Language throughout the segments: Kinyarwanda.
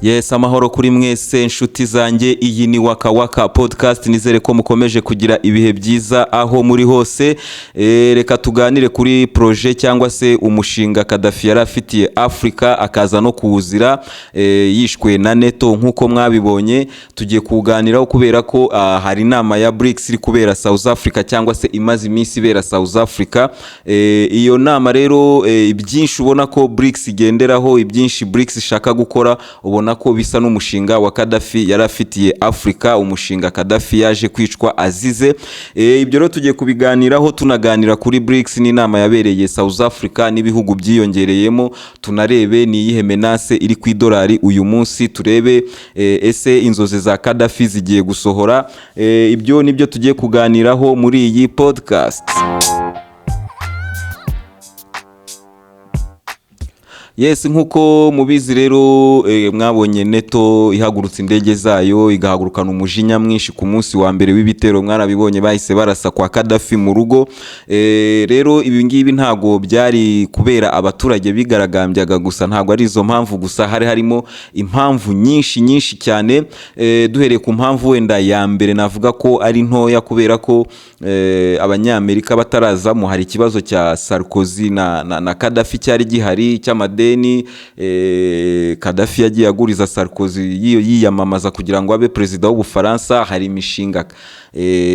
Yes, amahoro kuri mwese inshuti zanjye, iyi ni Waka Waka podcast. Nizere ko mukomeje kugira ibihe byiza aho muri hose. Reka tuganire kuri projet cyangwa se umushinga Gaddafi yari afitiye Afrika akaza no kuwuzira yishwe na NATO nkuko mwabibonye. Tugiye kuganiraho kubera ko hari inama ya BRICS iri kubera South Africa cyangwa se imaze iminsi ibera South Africa. Iyo nama rero ibyinshi ubona ko BRICS igenderaho, ibyinshi BRICS ishaka gukora, ubona ko bisa n'umushinga wa Gaddafi yarafitiye Afrika, umushinga Gaddafi yaje kwicwa azize. Ibyo rero tugiye kubiganiraho, tunaganira kuri BRICS n'inama yabereye South Africa n'ibihugu byiyongereyemo, tunarebe ni iyihe menace iri ku idolari uyu munsi, turebe ese inzozi za Gaddafi zigiye gusohora. Ibyo nibyo tugiye kuganiraho muri iyi podcast. Yes, nkuko mubizi rero mwabonye NATO ihagurutse indege zayo igahagurukana umujinya mwinshi ku munsi wa mbere w'ibitero, mwarabibonye bahise barasa kwa Gaddafi mu rugo. Rero ibi ngibi ntago byari kubera abaturage bigaragambyaga gusa, ntago ari izo mpamvu gusa, harimo impamvu nyinshi cyane. Duhereye ku mpamvu wenda ya mbere navuga ko ari ntoya, kubera ko abanyamerika batarazamo hari ikibazo cya Sarkozy na Gaddafi cyari gihari cy'amadeni. Gaddafi yagiye aguriza Sarkozy yiyamamaza kugira ngo abe perezida w'Ubufaransa. Hari imishinga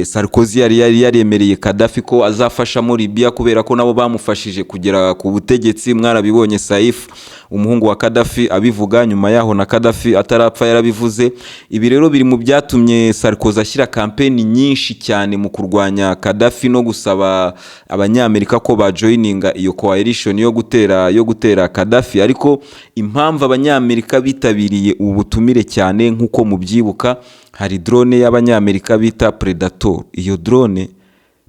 Sarkozy yari yaremereye Gaddafi ko azafasha muri Libya, kubera ko nabo bamufashije kugera ku butegetsi. Mwarabibonye Saif umuhungu wa Gaddafi abivuga, nyuma yaho na Gaddafi atarapfa yarabivuze. Ibi rero biri mu byatumye Sarkozy ashyira campaign nyinshi cyane mu kurwanya Gaddafi no gusaba abanyamerika ko bajoininga iyo coalition yo gutera Gaddafi. Ariko impamvu abanyamerika bitabiriye ubu butumire cyane, nkuko mubyibuka, hari drone y'abanyamerika bita Predator. Iyo drone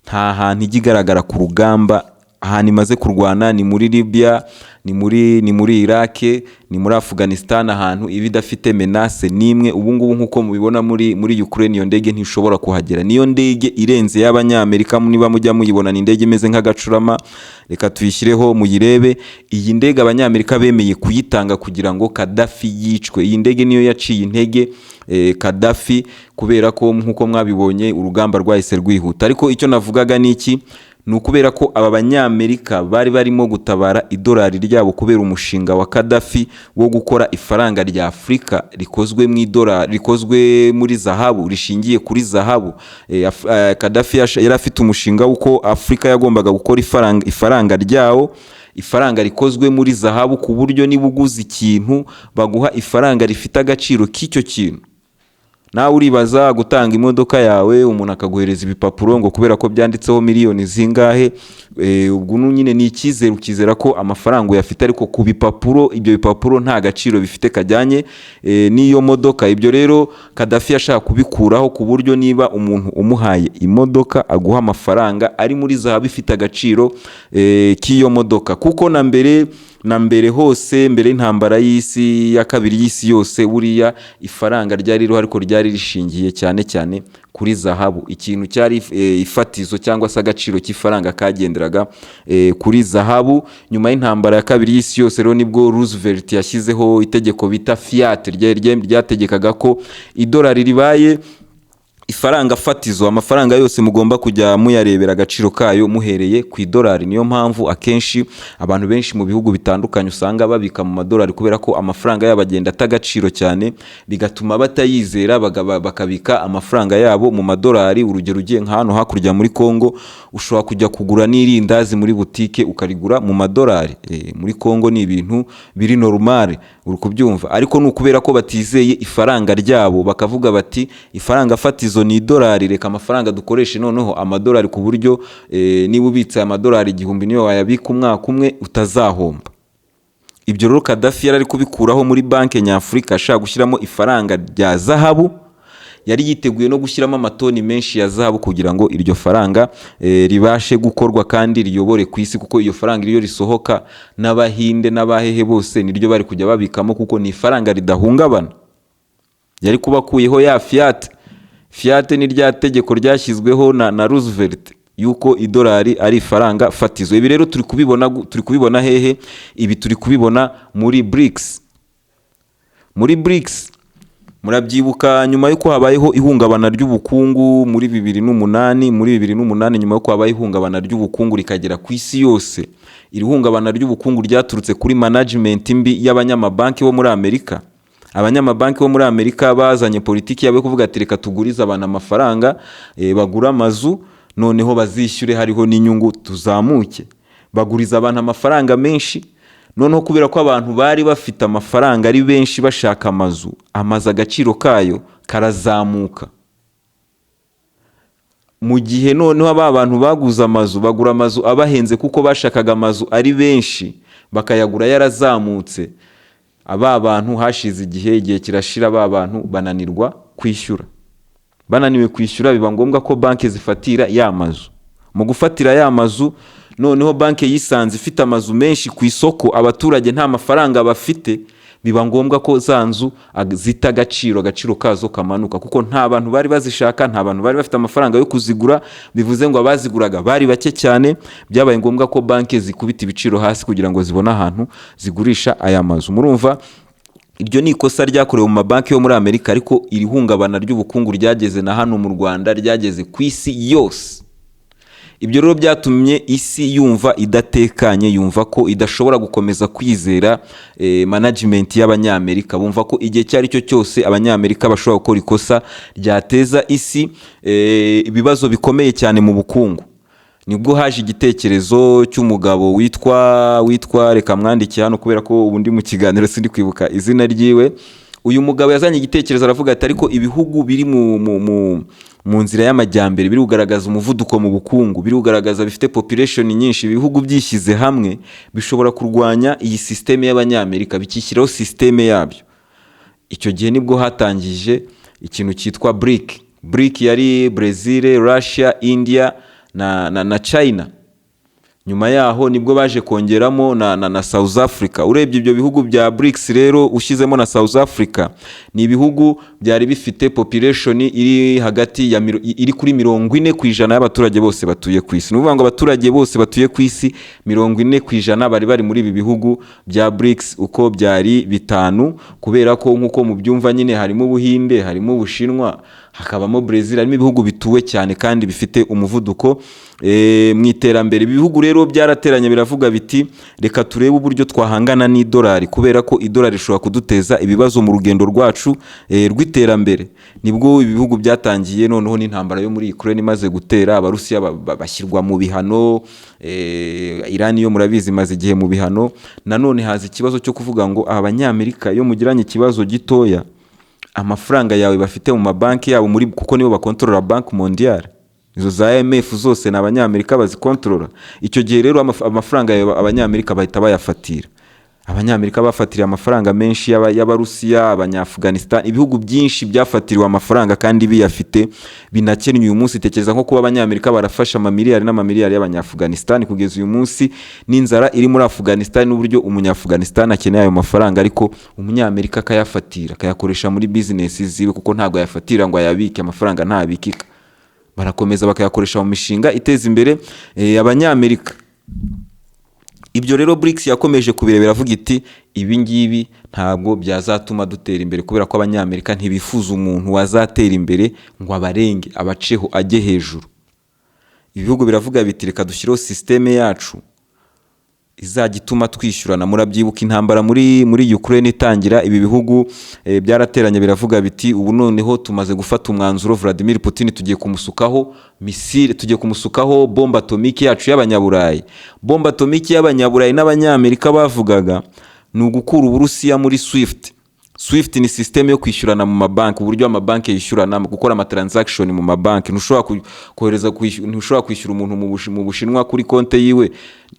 nta hantu igigaragara ku rugamba, ahantu imaze kurwana ni muri Libya, ni muri Iraq, ni muri Afghanistan, ahantu ibi dafite menace nimwe. Ubu ngubu nkuko mubibona muri Ukraine, iyo ndege ntishobora kuhagera. Niyo ndege irenze y'abanyamerika, niba mujya muyibona, ni indege imeze nk'agacurama. Reka tuyishyireho muyirebe. Iyi ndege abanyamerika bemeye kuyitanga kugira ngo Gaddafi yicwe. Iyi ndege niyo yaciye intege Gaddafi, kubera ko nkuko mwabibonye urugamba rwahise rwihuta. Ariko icyo navugaga ni iki? Ni ukubera ko aba banyamerika bari barimo gutabara idolari ryabo kubera umushinga wa Gaddafi wo gukora ifaranga rya Afrika rikozwe mu idolari, rikozwe muri zahabu, rishingiye kuri zahabu. Gaddafi yari afite umushinga uko Afrika yagombaga gukora ifaranga ryawo, ifaranga rikozwe muri zahabu, ku buryo niba uguze ikintu baguha ifaranga rifite agaciro k'icyo kintu. Nawe uribaza gutanga imodoka yawe, umuntu akaguhereza ibipapuro ngo kubera ko byanditseho miliyoni zingahe. Ubwo nyine ni icyizere, ukizera ko amafaranga uyafite, ariko ku bipapuro, ibyo bipapuro nta gaciro bifite kajyanye n'iyo modoka. Ibyo rero Gaddafi yashaka kubikuraho, ku buryo niba umuntu umuhaye imodoka aguha amafaranga ari muri zahabu ifite agaciro k'iyo modoka. Kuko na mbere hose, mbere y'intambara y'isi ya kabiri y'isi yose, buriya ifaranga ryari ririho, ariko ryari rishingiye cyane kuri zahabu. Ikintu cyari ifatizo cyangwa se agaciro cy'ifaranga kagenderaga kuri zahabu. Nyuma y'intambara ya kabiri y'isi yose rero nibwo Roosevelt yashyizeho itegeko bita fiat, ryategekaga ko idolari ribaye ifaranga fatizo. Amafaranga yose mugomba kujya muyarebera agaciro kayo muhereye ku idolari. Niyo mpamvu akenshi abantu benshi mu bihugu bitandukanye usanga babika mu madolari, kubera ko amafaranga yabo agenda atagaciro cyane, bigatuma batayizera, bakabika amafaranga yabo mu madolari. Urugero, ugiye nka hano hakurya muri Kongo, ushobora kujya kugura n'irindazi muri butike ukarigura mu madolari. Muri Kongo ni ibintu biri normal, uri kubyumva. Ariko ni ukubera ko batizeye ifaranga ryabo, bakavuga bati ifaranga fatizo ni idolari, reka amafaranga dukoreshe noneho amadolari, ku buryo niba ubitse amadolari 1000 niyo wayabika umwaka umwe utazahomba. Ibyo rero Gaddafi yari kubikuraho muri banki nyafurika, ashaka gushyiramo ifaranga rya zahabu. Yari yiteguye no gushyiramo amatoni menshi ya zahabu kugira ngo iryo faranga ribashe gukorwa kandi riyobore ku isi, kuko iyo faranga iyo risohoka n'abahinde n'abahehe bose niryo bari kujya babikamo, kuko ni ifaranga ridahungabana. Yari kubakuyeho ya fiat ni rya tegeko ryashyizweho na Roosevelt yuko idolari ari ifaranga fatizo. Ibi rero turi kubibona hehe? Ibi turi kubibona muri BRICS. muri BRICS. Murabyibuka nyuma yuko habayeho ihungabana ry'ubukungu muri 2008 nyuma yuko habaye ihungabana ry'ubukungu rikagera ku isi yose. Iri hungabana ry'ubukungu ryaturutse kuri management mbi y'abanyamabanki bo muri Amerika. Abanyamabanki bo muri Amerika bazanye politiki yabe kuvuga ati reka tuguriza abantu amafaranga, bagura amazu noneho bazishyure hariho n'inyungu tuzamuke. Baguriza abantu amafaranga menshi, noneho kubera ko abantu bari bafite amafaranga ari benshi bashaka amazu agaciro kayo karazamuka. Mu gihe noneho aba bantu baguza amazu bagura amazu abahenze kuko bashakaga amazu ari benshi bakayagura yarazamutse, aba bantu hashize igihe kirashira, aba bantu bananirwa kwishyura. Bananiwe kwishyura biba ngombwa ko banki zifatira ya mazu. Mu gufatira ya mazu noneho banki yisanze ifite amazu menshi ku isoko, abaturage nta mafaranga bafite, biba ngombwa ko za nzu zita agaciro kazo kamanuka kuko nta bantu bari bazishaka, nta bantu bari bafite amafaranga yo kuzigura. Bivuze ngo abaziguraga bari bake cyane, byabaye ngombwa ko banki zikubita ibiciro hasi kugira ngo zibone ahantu zigurisha aya mazu. Murumva iryo ni ikosa ryakorewe mu mabanki yo muri Amerika, ariko iri hungabana ry'ubukungu ryageze na hano mu Rwanda, ryageze ku isi yose. Ibyo rero byatumye isi yumva idatekanye, yumva ko idashobora gukomeza kwizera management y'Abanyamerika. Bumva ko igihe cyari cyo cyose Abanyamerika bashobora gukora ikosa ryateza isi ibibazo bikomeye cyane mu bukungu. Nibwo haje igitekerezo cy'umugabo witwa reka mwandike hano kubera ko ubundi mu kiganiro sindi kwibuka izina ryiwe. Uyu mugabo yazanye igitekerezo aravuga ati ariko ibihugu biri mu nzira y'amajyambere biri kugaragaza umuvuduko mu bukungu, biri kugaragaza bifite population nyinshi, ibihugu byishyize hamwe bishobora kurwanya iyi systeme y'Abanyamerika, bikishyiraho systeme yabyo. Icyo gihe nibwo hatangije ikintu cyitwa BRIC yari Brazil, Russia, India na China. Nyuma yaho nibwo baje kongeramo na South Africa. Urebye ibyo bihugu bya BRICS rero ushyizemo na South Africa, ni ibihugu byari bifite population iri hagati iri kuri 40% y'abaturage bose batuye ku isi. Nuvuga ngo abaturage bose batuye ku isi 40% bari muri ibi bihugu bya BRICS uko byari bitanu, kubera ko nkuko mu byumva nyine harimo Ubuhinde, harimo Ubushinwa, hakabamo Brazil, harimo ibihugu bituwe cyane kandi bifite umuvuduko mu iterambere. Ibihugu rero byarateranye biravuga biti reka turebe uburyo twahangana n'idolari, kubera ko idolari rishobora kuduteza ibibazo mu rugendo rwacu rw'iterambere. Nibwo ibihugu byatangiye noneho n'intambara yo muri Ukraine imaze gutera, Abarusiya bashyirwa mu bihano, Iran yo murabizi maze igihe mu bihano. Nanone haza ikibazo cyo kuvuga ngo Abanyamerika yo mugiranye ikibazo gitoya, amafaranga yawe bafite mu mabanki yabo kuko nibo bakontorora Banki Mondiale, izo za IMF zose na Abanyamerika bazikontorora. Icyo gihe rero amafaranga Abanyamerika bahita bayafatira. Abanyamerika bafatiriye amafaranga menshi y'Abarusiya, Abanya-Afghanistan, ibihugu byinshi byafatiriwe amafaranga kandi biyafite binakennye. Uyu munsi tekereza nko kuba Abanyamerika barafasha amamiliyari n'amamiliyari y'Abanya-Afghanistan kugeza uyu munsi n'inzara iri muri Afghanistan, n'uburyo Umunya-Afghanistan akeneye ayo mafaranga, ariko Umunyamerika akayafatira akayakoresha muri business ziwe kuko ntabwo yafatira ngo ayabike, amafaranga ntabikika, barakomeza bakayakoresha mu mishinga iteza imbere Abanyamerika. Ibyo rero BRICS yakomeje kubirebera avuga iti ibi ngibi ntabwo byazatuma dutera imbere, kubera ko Abanyamerika ntibifuza umuntu wazatera imbere ngo abarenge abaceho ajye hejuru. Ibihugu biravuga biti reka dushyireho systeme yacu izagituma twishyurana. Murabyibuka intambara muri Ukraine itangira, ibi bihugu byarateranye biravuga biti ubu noneho tumaze gufata umwanzuro, Vladimir Putin tugiye kumusukaho misile, tugiye kumusukaho bomba atomike yacu y'Abanyaburayi. Bomba atomike y'Abanyaburayi n'Abanyamerika bavugaga ni ugukura Uburusiya muri SWIFT. SWIFT ni system yo kwishyurana mu mabanki, uburyo amabanki yishyurana gukora ama transaction mu mabanki. Ntushobora kwishyura umuntu mu Bushinwa kuri konte yiwe,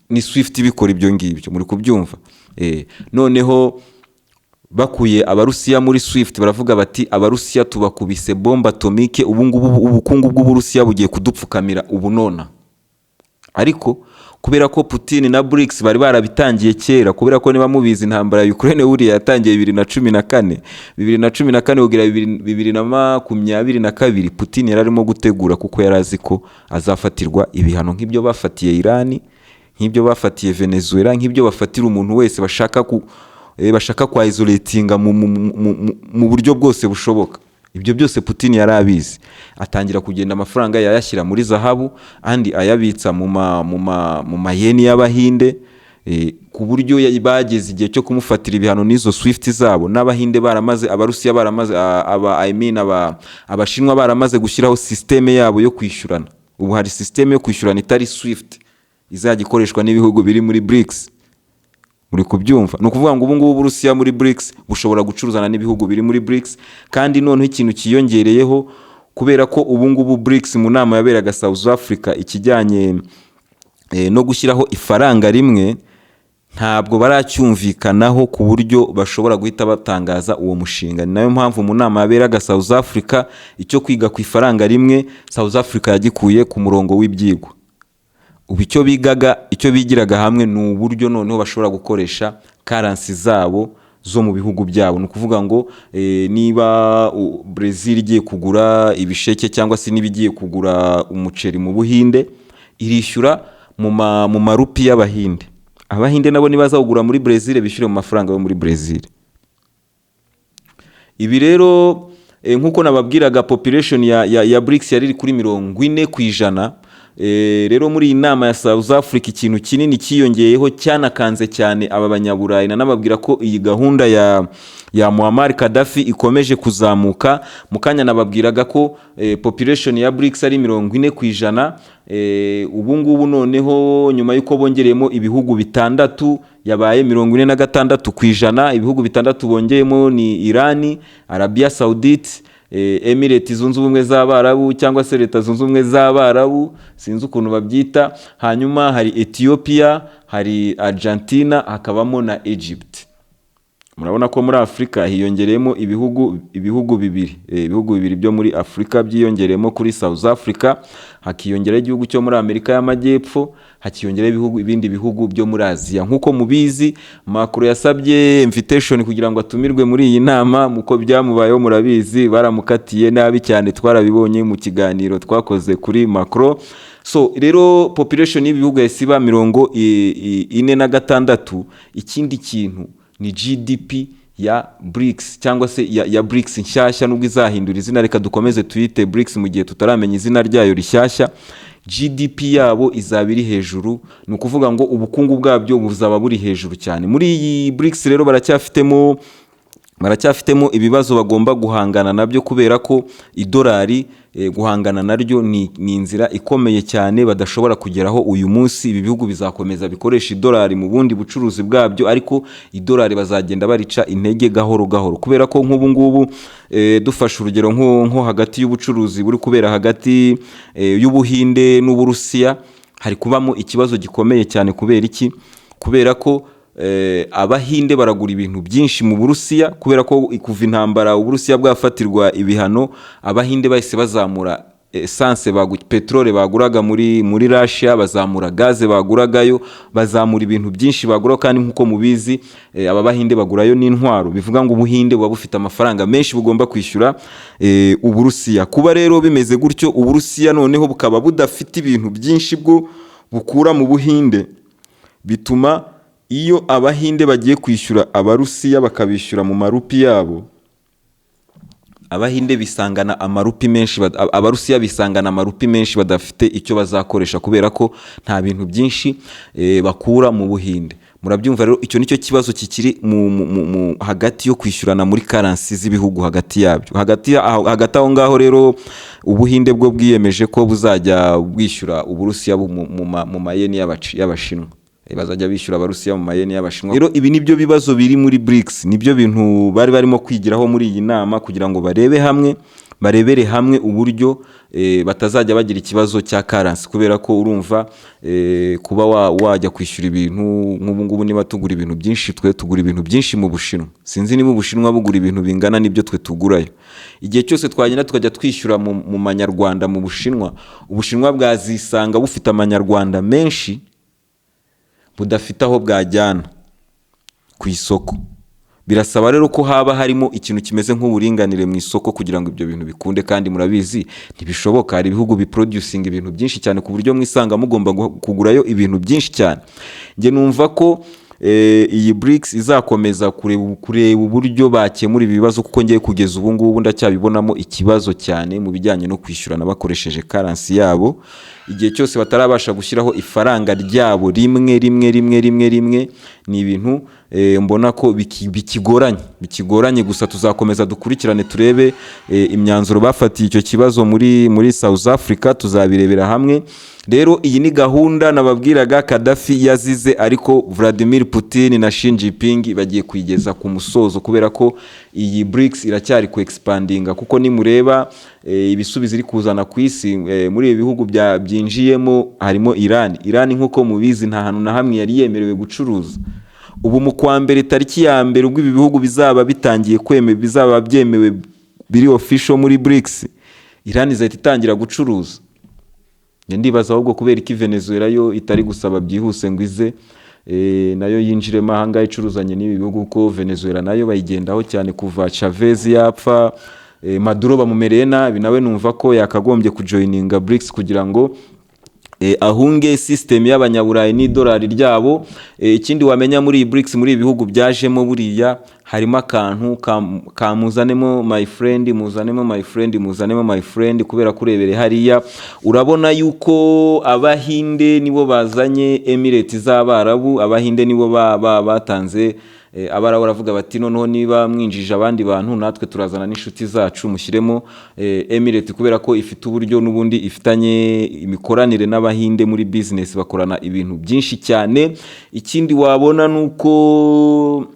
ni SWIFT bikora ibyo ngibyo, muri kubyumva. Noneho bakuye Abarusiya muri SWIFT baravuga bati Abarusiya tubakubise bomba atomike, ubu ngubu ubukungu bw'Uburusiya bugiye kudupfukamira ubu nona. Ariko kubera ko Putin na BRICS bari barabitangiye kera, kubera ko niba mubizi intambara ya Ukraine buriya yatangiye 2014 kugera 2022 Putin yararimo gutegura, kuko yarazi ko azafatirwa ibihano nk'ibyo bafatiye Iran, nk'ibyo bafatiye Venezuela, nk'ibyo bafatira umuntu wese bashaka bashaka kwa isolatinga mu buryo bwose bushoboka. Ibyo byose Putin yari abizi, atangira kugenda amafaranga yayashyira muri zahabu andi ayabitsa mu mayeni y'Abahinde, ku buryo bageze igihe cyo kumufatira ibihano n'izo Swift zabo, n'Abahinde baramaze, Abarusiya baramaze, Abashinwa baramaze gushyiraho systeme yabo yo kwishyurana. Ubu hari systeme yo kwishyurana itari Swift izajya ikoreshwa n'ibihugu biri muri BRICS. Muri kubyumva, no kuvuga ngo ubu ngubu Burusiya muri BRICS bushobora gucuruzana n'ibihugu biri muri BRICS, kandi noneho ikintu kiyongereyeho kubera ko ubu ngubu BRICS mu nama yaberaga South Africa ikijyanye no gushyiraho ifaranga rimwe, ntabwo baracyumvikanaho ku buryo bashobora guhita batangaza uwo mushinga. Ni nayo mpamvu mu nama yaberaga South Africa icyo kwiga ku ifaranga rimwe South Africa yagikuye ku murongo w'ibyigwa. Ubu icyo bigiraga hamwe ni uburyo noneho bashobora gukoresha currency zabo zo mu bihugu byabo. Ni ukuvuga ngo niba Brazil igiye kugura ibisheke cyangwa se nibigiye kugura umuceri mu Buhinde, irishyura mu marupi y'Abahinde. Abahinde nabo nibaza kugura muri Brazil bishyure mu mafaranga yo muri Brazil. Ibi rero nkuko nababwiraga population ya BRICS yari kuri 40%. Rero muri iyi nama ya South Africa ikintu kinini kiyongeyeho cyanakanze cyane aba banyaburayi, nababwira ko iyi gahunda ya Muammar Gaddafi ikomeje kuzamuka. Mukanya nababwiraga ko population ya BRICS ari 40%. Ubu ngubu noneho nyuma yuko bongereyemo ibihugu bitandatu yabaye 46%. Ibihugu bitandatu bongeyemo ni Iran, Arabia Saudite, Emirates zunze ubumwe z'Abarabu cyangwa se Leta zunze ubumwe z'Abarabu, sinzi ukuntu babyita. Hanyuma hari Ethiopia, hari Argentina, hakabamo na Egypt. Murabona ko muri Afrika hiyongereyemo ibihugu bibiri byo muri Afrika byiyongereyemo kuri South Africa, hakiyongera igihugu cyo muri Amerika y'Amajyepfo, hakiyongera ibindi bihugu byo muri Aziya. Nkuko mubizi Macron yasabye invitation kugira ngo atumirwe muri iyi nama, muko byamubayeho murabizi, baramukatiye nabi cyane, twarabibonye mu kiganiro twakoze kuri Macron. So rero population y'ibihugu yasiba 46%. Ikindi kintu ni GDP ya BRICS cyangwa se ya BRICS nshyashya, nubwo izahindura izina, reka dukomeze tuyite BRICS mu gihe tutaramenya izina ryayo rishyashya. GDP yabo izabiri hejuru, ni ukuvuga ngo ubukungu bwabyo buzaba buri hejuru cyane. Muri iyi BRICS rero baracyafitemo ibibazo bagomba guhangana nabyo, kubera ko idolari guhangana naryo ni inzira ikomeye cyane badashobora kugeraho uyu munsi. Ibi bihugu bizakomeza bikoresha idolari mu bundi bucuruzi bwabyo, ariko idolari bazagenda barica intege gahoro gahoro, kubera ko nk'ubu ngubu dufashe urugero nko hagati y'ubucuruzi buri kubera hagati y'Ubuhinde n'Uburusiya, hari kubamo ikibazo gikomeye cyane. Kubera iki? Kubera ko Abahinde baragura ibintu byinshi mu Burusiya, kubera ko ikuva intambara Uburusiya bwafatirwa ibihano, Abahinde bahise bazamura essence petrole baguraga muri Russia, bazamura gaze baguragayo, bazamura ibintu byinshi bagura. Kandi nkuko mubizi aba Bahinde bagurayo n'intwaro, bivuga ngo Ubuhinde buba bufite amafaranga menshi bugomba kwishyura Uburusiya. Kuba rero bimeze gutyo, Uburusiya noneho bukaba budafite ibintu byinshi bwo bukura mu Buhinde, bituma iyo Abahinde bagiye kwishyura Abarusiya bakabishyura mu marupi yabo, Abahinde bisangana amarupi menshi, Abarusiya bisangana amarupi menshi badafite icyo bazakoresha, kubera ko nta bintu byinshi bakura mu Buhinde. Murabyumva rero, icyo nicyo kibazo kikiri hagati yo kwishyurana muri currency z'ibihugu hagati yabyo. Hagati aho ngaho rero Ubuhinde bwo bwiyemeje ko buzajya bwishyura Uburusiya mu mayeni y'Abashinwa, bazajya bishyura Abarusiya mu mayeni y'Abashinwa. Rero ibi nibyo bibazo biri muri BRICS, nibyo bintu bari barimo kwigiraho muri iyi nama, kugira ngo barebere hamwe uburyo batazajya bagira ikibazo cya currency. Kubera ko urumva kuba wajya kwishyura ibintu nk'ubu ngubu, niba tugura ibintu byinshi, twe tugura ibintu byinshi mu Bushinwa, sinzi niba Ubushinwa bugura ibintu bingana n'ibyo twe tugurayo. Igihe cyose twagenda tukajya twishyura mu manyarwanda mu Bushinwa, Ubushinwa bwazisanga bufite amanyarwanda menshi budafite aho bwajyana ku isoko. Birasaba rero ko haba harimo ikintu kimeze nk'uburinganire mu isoko kugira ngo ibyo bintu bikunde, kandi murabizi ntibishoboka. Hari ibihugu biproducing ibintu byinshi cyane ku buryo mwisanga mugomba kugurayo ibintu byinshi cyane. Nge numva ko iyi BRICS izakomeza kureba uburyo bakemura ibi bibazo, kuko ngiye kugeza ubu ngubu ndacyabibonamo ikibazo cyane mu bijyanye no kwishyurana bakoresheje currency yabo. Igihe cyose batarabasha gushyiraho ifaranga ryabo rimwe, ni ibintu mbona ko bikigoranye. Gusa tuzakomeza dukurikirane turebe imyanzuro bafatiye icyo kibazo muri South Africa, tuzabirebera hamwe. Rero iyi ni gahunda nababwiraga Gaddafi yazize, ariko Vladimir Putin na Xi Jinping bagiye kuyigeza ku musozo, kubera ko iyi BRICS iracyari ku expandinga, kuko nimureba ibisubizo iri kuzana ku isi muri ibi bihugu byinjiyemo harimo Iran nk'uko mubizi nta hantu na hamwe yari yemerewe gucuruza. Ubu mu kwa mbere tariki ya mbere ubwo ibi bihugu bizaba bitangiye bizaba byemewe biri official muri BRICS, Iran izahita itangira gucuruza. Ndibaza ahubwo kubera iki Venezuela yo itari gusaba byihuse ngo ize nayo yinjiremo ahanga icuruzanye n'ibi bihugu, ko Venezuela nayo bayigendaho cyane kuva Chavez yapfa, Maduro bamumereye nabi, nawe numva ko yakagombye kujoininga BRICS kugira ngo ahunge system y'abanyaburayi n'idolari ryabo. Ikindi wamenya muri iyi BRICS, muri ibihugu byajemo buriya harimo akantu kamuzanemo my friend, kubera kurebere hariya urabona yuko Abahinde nibo bazanye Emirates z'Abarabu, Abahinde nibo batanze Abarabu baravuga bati noneho niba mwinjije abandi bantu natwe turazana n'inshuti zacu mushyiremo Emirates, kubera ko ifite uburyo n'ubundi ifitanye imikoranire n'Abahinde muri business, bakorana ibintu byinshi cyane. Ikindi wabona nuko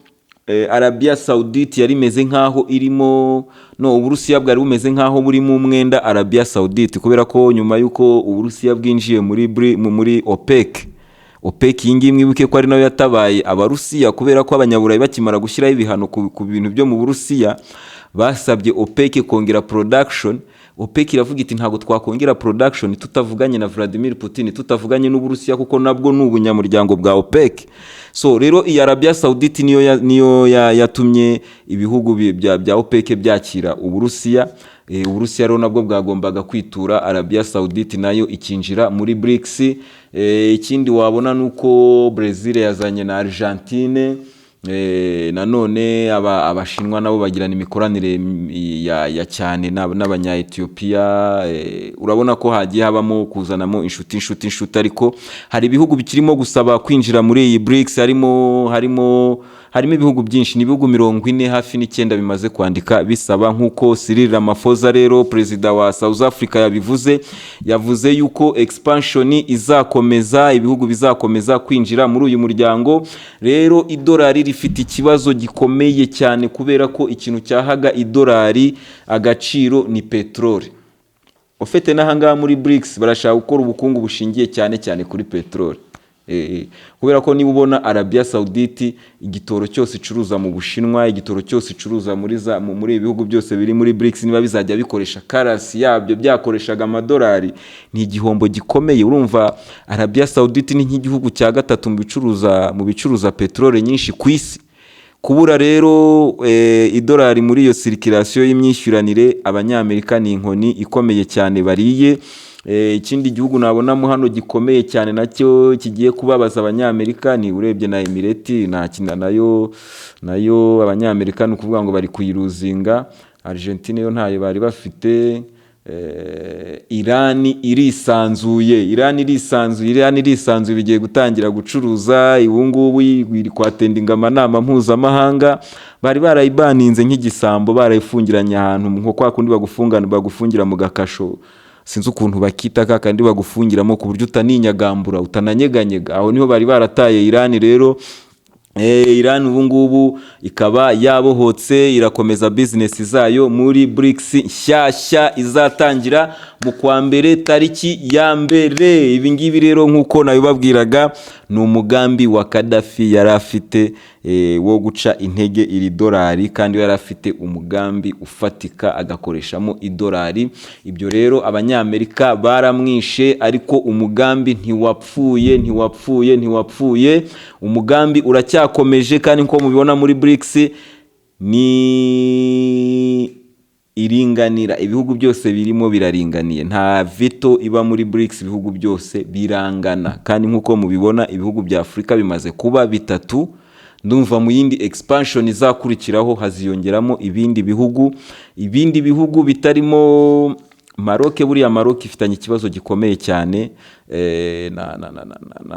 Arabia Saudite yari imeze nkaho irimo Uburusiya bwari bumeze nkaho burimo umwenda Arabia Saudite, kubera ko nyuma yuko Uburusiya bwinjiye muri OPEC iyi ngiyi mwibuke ko ari nayo yatabaye Abarusiya, kubera ko abanyaburayi bakimara gushyiraho ibihano ku bintu byo mu Burusiya basabye OPEC kongera production. OPEC iravuga iti ntabwo twakongera production tutavuganye na Vladimir Putin, tutavuganye n'Uburusiya, kuko nabwo ni ubunyamuryango bwa OPEC. So rero iyi Arabia Saudite niyo yatumye ibihugu bya OPEC byakira Uburusiya. Uburusiya rero nabwo bwagombaga kwitura Arabia Saudite nayo ikinjira muri BRICS. Ikindi wabona nuko Brazil yazanye na Argentine, nanone abashinwa nabo bagirana imikoranire ya cyane n'abanya Ethiopia. Urabona ko hagiye habamo kuzanamo inshuti, ariko hari ibihugu bikirimo gusaba kwinjira muri iyi BRICS, harimo ibihugu byinshi, ni ibihugu 40 hafi n'9 bimaze kwandika bisaba, nkuko Cyril Ramaphosa rero perezida wa South Africa yavuze yuko expansion izakomeza, ibihugu bizakomeza kwinjira muri uyu muryango. Rero idolari rifite ikibazo gikomeye cyane, kubera ko ikintu cyahaga idolari agaciro ni petroli. Ofete n'ahanga muri BRICS barashaka gukora ubukungu bushingiye cyane kuri petroli. Kubera ko niba ubona Arabia Saudite igitoro cyose icuruza mu Bushinwa, igitoro cyose icuruza muri ibihugu byose biri muri BRICS, niba bizajya bikoresha currency yabyo byakoreshaga amadolari, ni igihombo gikomeye. Urumva Arabia Saudite ni nk'igihugu cya gatatu mu bicuruza petrole nyinshi ku isi. Kubura rero idolari muri iyo circulation y'imyishyuranire, Abanyamerika ni inkoni ikomeye cyane bariye. Ikindi gihugu nabonamo hano gikomeye cyane nacyo kigiye kubabaza Abanyamerika, ni urebye na Emirates nayo Abanyamerika ni ukuvuga ngo bari kuyiruzinga. Argentine yo ntayo bari bafite. Iran irisanzuye bigiye gutangira gucuruza. Ibungubu iri kwatendinga amanama mpuzamahanga, bari barayibaninze nk'igisambo, barayifungiranye ahantu nko kwa kundi bagufungira mu gakasho, sinzi ukuntu bakita kandi bagufungiramo ku buryo utaninyagambura utananyeganyega. Aho niho bari barataye Iran. Rero Iran ubu ngubu ikaba yabohotse, irakomeza business zayo muri BRICS nshyashya izatangira mu kwa mbere tariki ya mbere. Ibi ngibi rero nkuko nabibabwiraga ni umugambi wa Gaddafi yari afite wo guca intege iri dolari, kandi yari afite umugambi ufatika agakoreshamo idolari. Ibyo rero Abanyamerika baramwishe, ariko umugambi ntiwapfuye. Umugambi uracyakomeje, kandi nko mubibona muri BRICS ni iringanira, ibihugu byose birimo biraringaniye, nta veto iba muri BRICS, ibihugu byose birangana, kandi nk'uko mubibona ibihugu bya Afurika bimaze kuba 3, ndumva mu yindi expansion izakurikiraho haziyongeramo ibindi bihugu bitarimo Maroc. Buriya Maroc ifitanye ikibazo gikomeye cyane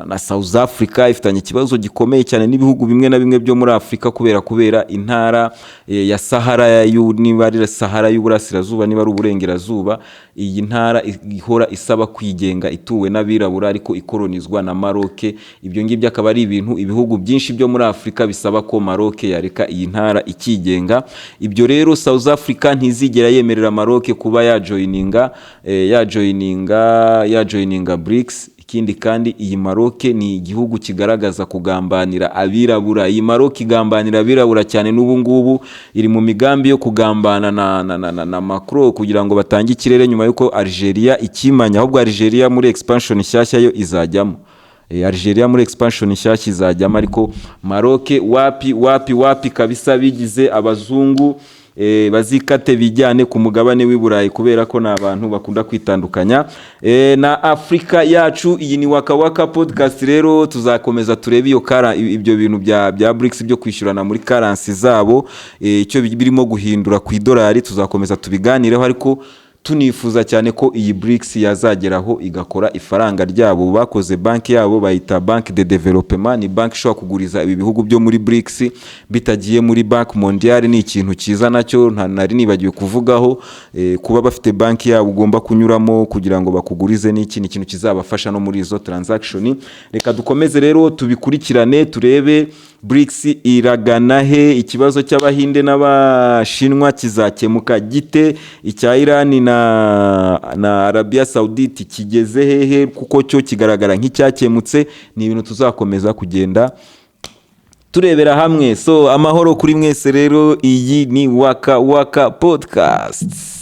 na South Africa, ifitanye ikibazo gikomeye cyane n'ibihugu bimwe na bimwe byo muri Afurika kubera intara ya Sahara, niba ari Sahara y'uburasirazuba niba ari uburengerazuba, iyi ntara ihora isaba kwigenga, ituwe n'abirabura ariko ikolonizwa na Maroc. Ibyo ngibyo akaba ari ibihugu byinshi byo muri Afurika bisaba ko Maroc yareka iyi ntara ikigenga. Ibyo rero South Africa ntizigera yemerera Maroc kuba yajoininga BRICS. Ikindi kandi iyi Maroc ni igihugu kigaragaza kugambanira abirabura. Iyi Maroc igambanira abirabura cyane, n'ubu ngubu iri mu migambi yo kugambana na Macron kugira ngo batange ikirere nyuma yuko Algeria ikimanya. Ahubwo Algeria muri expansion nshyashya yo izajyamo, Algeria muri expansion nshyashya izajyamo, ariko Maroc wapi kabisa, bigize abazungu bazikate bijyane ku mugabane w'i Burayi, kubera ko n'abantu bakunda kwitandukanya na Afrika yacu. Iyi ni Waka Waka podcast, rero tuzakomeza turebe ibyo bintu bya BRICS byo kwishyurana muri currency zabo, icyo birimo guhindura ku idolari, tuzakomeza tubiganireho, ariko tunifuza cyane ko iyi BRICS yazageraho igakora ifaranga ryabo. Bakoze banki yabo bayita Banque de Développement, ni banki ishobora kuguriza ibi bihugu byo muri BRICS bitagiye muri Banque Mondiale. Ni ikintu cyiza nacyo nari nibagiwe kuvugaho, kuba bafite banki yabo ugomba kunyuramo kugira ngo bakugurize, ni ikintu kizabafasha no muri izo transaction. Reka dukomeze rero tubikurikirane, turebe BRICS iragana he, ikibazo cy'Abahinde n'Abashinwa kizakemuka gite, icya Iran na Arabia Saudite kigeze hehe, kuko cyo kigaragara nk'icyakemutse. Ni ibintu tuzakomeza kugenda turebera hamwe. So amahoro kuri mwese rero, iyi ni Waka Waka podcast.